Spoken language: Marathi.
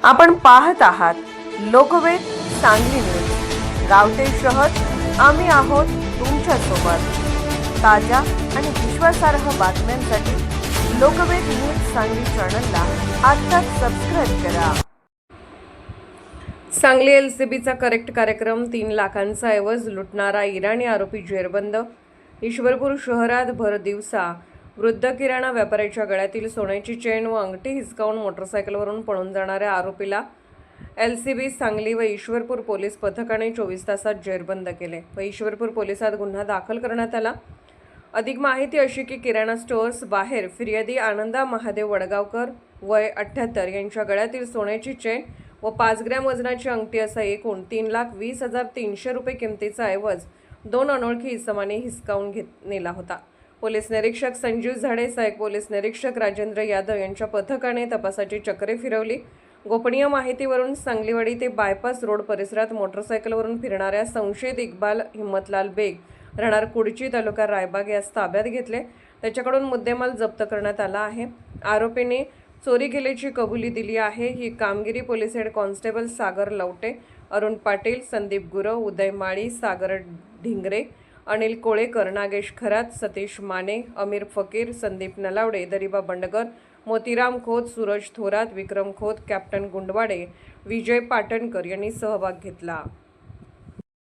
आपण पाहत आहात लोकवेद सांगली न्यूज। गावते शहर आम्ही आहोत तुमच्या सोबत। ताज्या आणि विश्वासार्ह बातम्यांसाठी लोकवेद न्यूज सांगली चॅनलला आत्ताच सबस्क्राइब करा। सांगली एलसीबीचा करेक्ट कार्यक्रम 3 लाखांचा ऐवज लुटणारा इराणी आरोपी जेरबंद। ईश्वरपूर शहरात भर दिवसा वृद्ध किराणा व्यापाऱ्याच्या गळ्यातील सोन्याची चेन व अंगठी हिसकावून मोटरसायकलवरून पळून जाणाऱ्या आरोपीला एलसीबी सांगली व ईश्वरपूर पोलीस पथकाने 24 तासात जेरबंद केले व ईश्वरपूर पोलिसात गुन्हा दाखल करण्यात आला। अधिक माहिती अशी की किराणा स्टोअर्स बाहेर फिर्यादी आनंदा महादेव वडगावकर वय 78 यांच्या गळ्यातील सोन्याची चेन व 5 ग्रॅम वजनाची अंगठी असा एकूण 3,20,300 रुपये किमतीचा ऐवज 2 अनोळखी इसमाने हिसकावून नेला होता। पोलीस निरीक्षक संजीव झाडे, सहाय्यक पोलीस निरीक्षक राजेंद्र यादव यांच्या पथकाने तपासाची चक्रे फिरवली। गोपनीय माहितीवरून सांगलीवाडी ते बायपास रोड परिसरात मोटरसायकलवरून फिरणाऱ्या संशयित इक्बाल हिम्मतलाल बेग राहणार कुडची तालुका रायबाग यास ताब्यात घेतले। त्याच्याकडून मुद्देमाल जप्त करण्यात आला आहे। आरोपीने चोरी केल्याची कबुली दिली आहे। ही कामगिरी पोलीस हेड कॉन्स्टेबल सागर लवटे, अरुण पाटील, संदीप गुरव, उदय माळी, सागर ढिंगरे, अनिल कोळेकर, नागेश खरात, सतीश माने, अमीर फकीर, संदीप नलावडे, दरिबा बंडगर, मोतीराम खोत, सूरज थोरात, विक्रम खोत, कॅप्टन गुंडवाडे, विजय पाटणकर यांनी सहभाग घेतला।